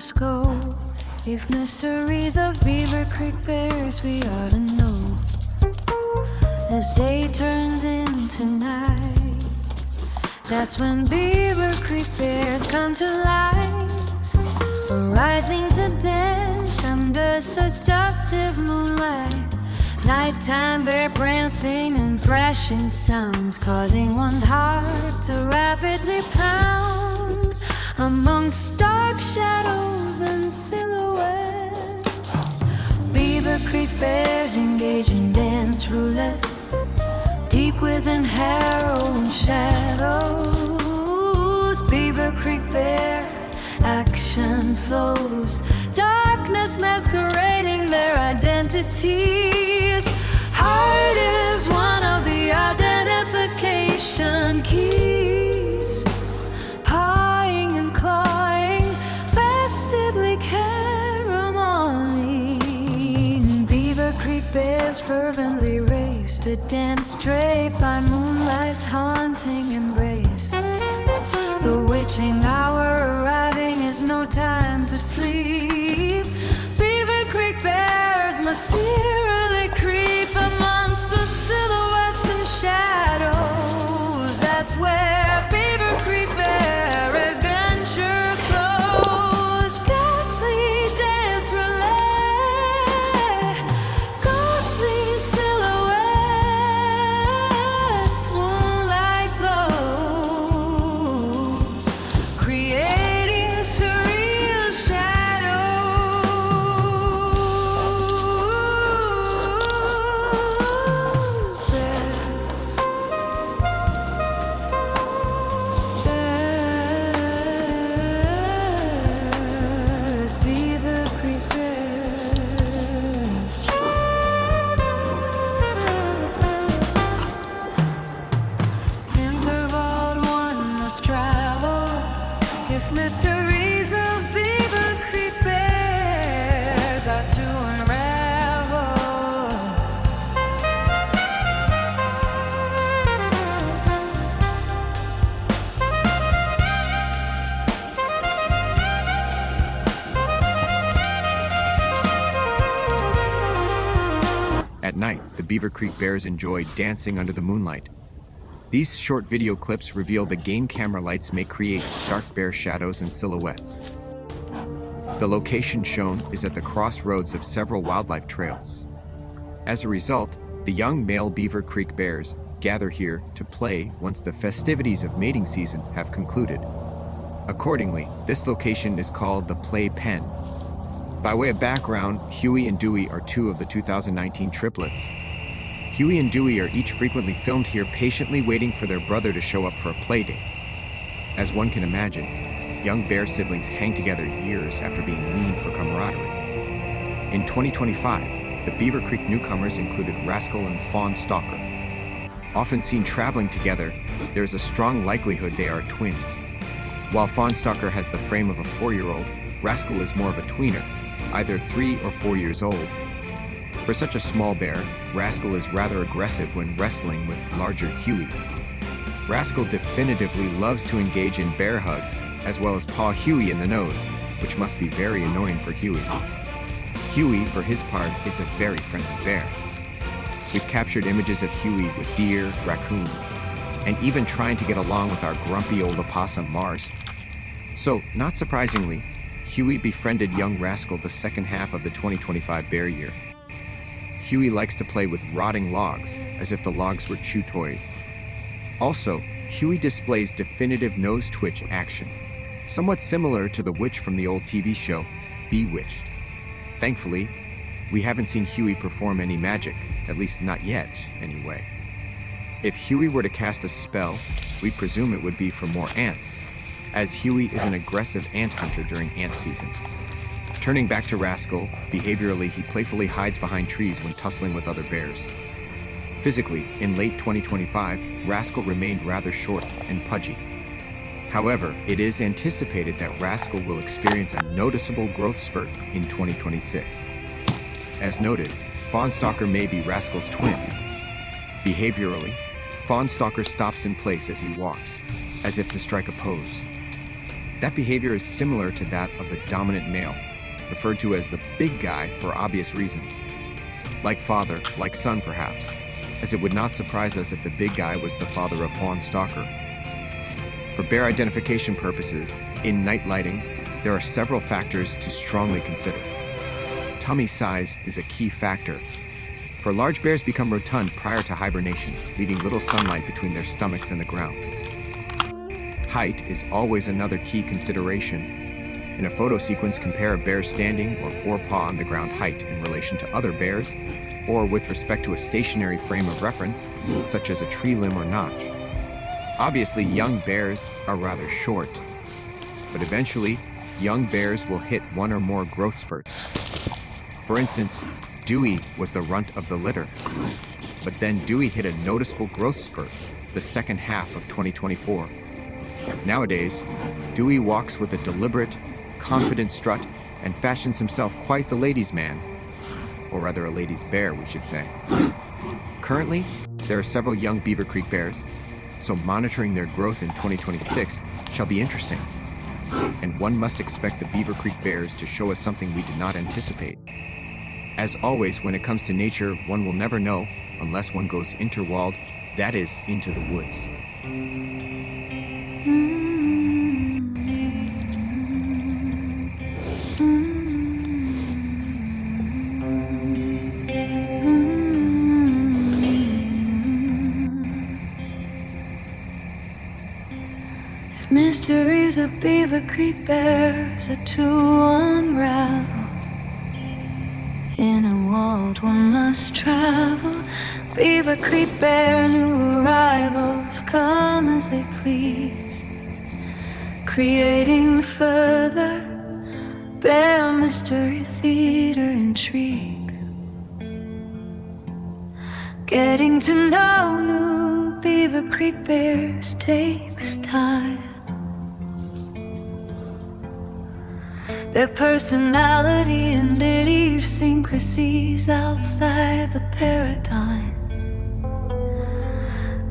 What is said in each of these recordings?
must go. If mysteries of Beaver Creek Bears we are to know. As day turns into night, that's when Beaver Creek Bears come to life, rising to dance under seductive moonlight. Nighttime bear prancing and thrashing sounds, causing one's heart to rapidly pound amongst dark shadows and silhouettes. Beaver Creek Bears engage in dance roulette, deep within harrowing shadows. Beaver Creek Bear action flows, darkness masquerading their identities. Heart is one of the identification keys, pawing and clawing, festively caroling. Beaver Creek Bears fervently race to dance, draped by moonlight's haunting embrace. The witching hour arriving is no time to sleep. Beaver Creek Bears must eerily creep amongst the silhouettes and shadows. That's where Beaver Creek Bear adventure flows. Ghastly dance roulette, ghostly silhouettes, moonlight glows, creating surreal shadows. Bears, Beaver Creek Bears. Interwald one must travel if mysteries of Beaver Creek Bears are to unravel. At night, the Beaver Creek Bears enjoy dancing under the moonlight. These short video clips reveal the game camera lights may create stark bear shadows and silhouettes. The location shown is at the crossroads of several wildlife trails. As a result, the young male Beaver Creek Bears gather here to play once the festivities of mating season have concluded. Accordingly, this location is called the Play Pen. By way of background, Huey and Dewey are two of the 2019 triplets. Huey and Dewey are each frequently filmed here, patiently waiting for their brother to show up for a play date. As one can imagine, young bear siblings hang together years after being weaned for camaraderie. In 2025, the Beaver Creek newcomers included Rascal and Fawn Stalker. Often seen traveling together, there is a strong likelihood they are twins. While Fawn Stalker has the frame of a 4-year-old, Rascal is more of a tweener, either 3 or 4 years old. For such a small bear, Rascal is rather aggressive when wrestling with larger Huey. Rascal definitively loves to engage in bear hugs, as well as paw Huey in the nose, which must be very annoying for Huey. Huey, for his part, is a very friendly bear. We've captured images of Huey with deer, raccoons, and even trying to get along with our grumpy old opossum Mars. So, not surprisingly, Huey befriended young Rascal the second half of the 2025 bear year. Huey likes to play with rotting logs, as if the logs were chew toys. Also, Huey displays definitive nose twitch action, somewhat similar to the witch from the old TV show, Bewitched. Thankfully, we haven't seen Huey perform any magic, at least not yet, anyway. If Huey were to cast a spell, we presume it would be for more ants, as Huey is an aggressive ant hunter during ant season. Turning back to Rascal, behaviorally he playfully hides behind trees when tussling with other bears. Physically, in late 2025, Rascal remained rather short and pudgy. However, it is anticipated that Rascal will experience a noticeable growth spurt in 2026. As noted, Fawn Stalker may be Rascal's twin. Behaviorally, Fawn Stalker stops in place as he walks, as if to strike a pose. That behavior is similar to that of the dominant male, referred to as the big guy for obvious reasons. Like father, like son perhaps, as it would not surprise us if the big guy was the father of fawn stalker. For bear identification purposes, in night lighting, there are several factors to strongly consider. Tummy size is a key factor. For large bears become rotund prior to hibernation, leaving little sunlight between their stomachs and the ground. Height is always another key consideration. In a photo sequence, compare a bear's standing or forepaw on the ground height in relation to other bears, or with respect to a stationary frame of reference, such as a tree limb or notch. Obviously, young bears are rather short, but eventually, young bears will hit one or more growth spurts. For instance, Dewey was the runt of the litter, but then Dewey hit a noticeable growth spurt the second half of 2024. Nowadays, Dewey walks with a deliberate, confident strut and fashions himself quite the ladies' man, or rather a ladies' bear, we should say. Currently, there are several young Beaver Creek bears, so monitoring their growth in 2026 shall be interesting. And one must expect the Beaver Creek Bears to show us something we did not anticipate. As always, when it comes to nature, one will never know unless one goes interwald, that is, into the woods. Mysteries of Beaver Creek Bears are to unravel. In a world one must travel. Beaver Creek Bear, new arrivals come as they please, creating further bear mystery theater intrigue. Getting to know new Beaver Creek Bears takes time. Their personality and idiosyncrasies outside the paradigm.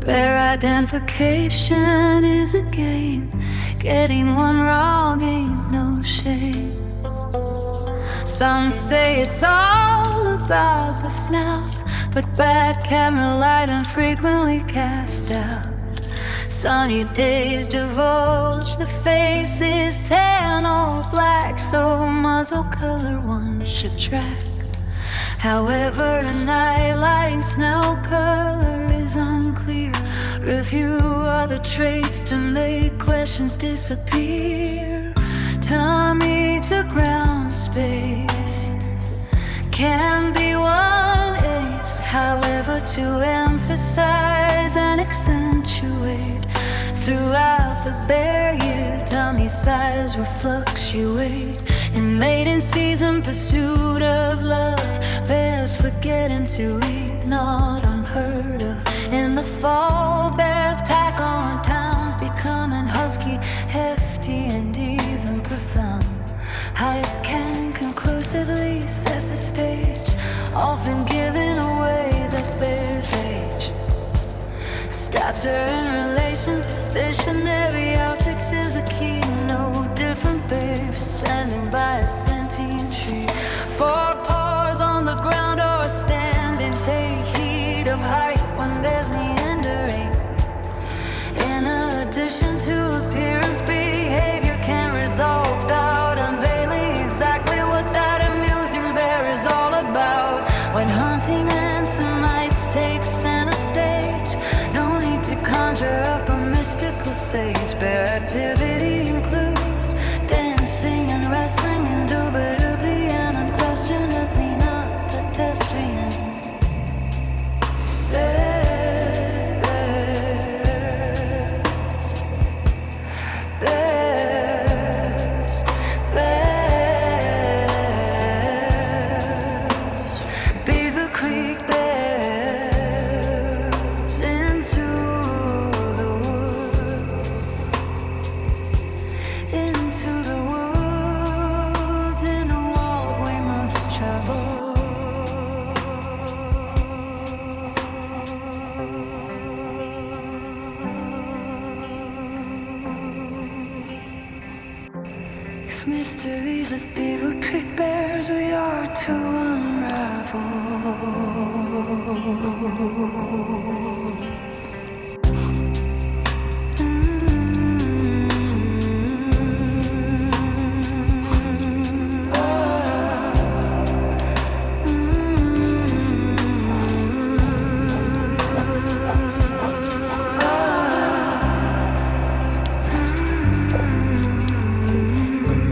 Bear identification is a game. Getting one wrong ain't no shame. Some say it's all about the snout, but bad camera light infrequently cast out. Sunny days divulge the faces, tan or black, so muzzle color one should track. However, a night lighting snout color is unclear. Review other traits to make questions disappear. Tummy to ground space can be one ace. However, to emphasize and accentuate throughout the bear year, tummy size will fluctuate. In mating season, pursuit of love, bears forgetting to eat, not unheard of. In the fall, bears pack on towns, becoming husky, hefty, and even profound. Height can conclusively set the stage, often giving away the bear's age. Stature in relation to stationary objects is a key. No different bears standing by a sentient tree. For paws on the ground or standing, take heed of height when there's meandering. In addition to appearance, behavior can resolve doubt, unveiling exactly what that amusing bear is all about. When hunting and some nights take center stage, no need to conjure up a mystical sage. Bear activity includes dancing and wrestling, indubitably and unquestionably not pedestrian. Bears, bears, bears, Beaver Creek Bears into the woods. If mysteries of Beaver Creek Bears we are to unravel.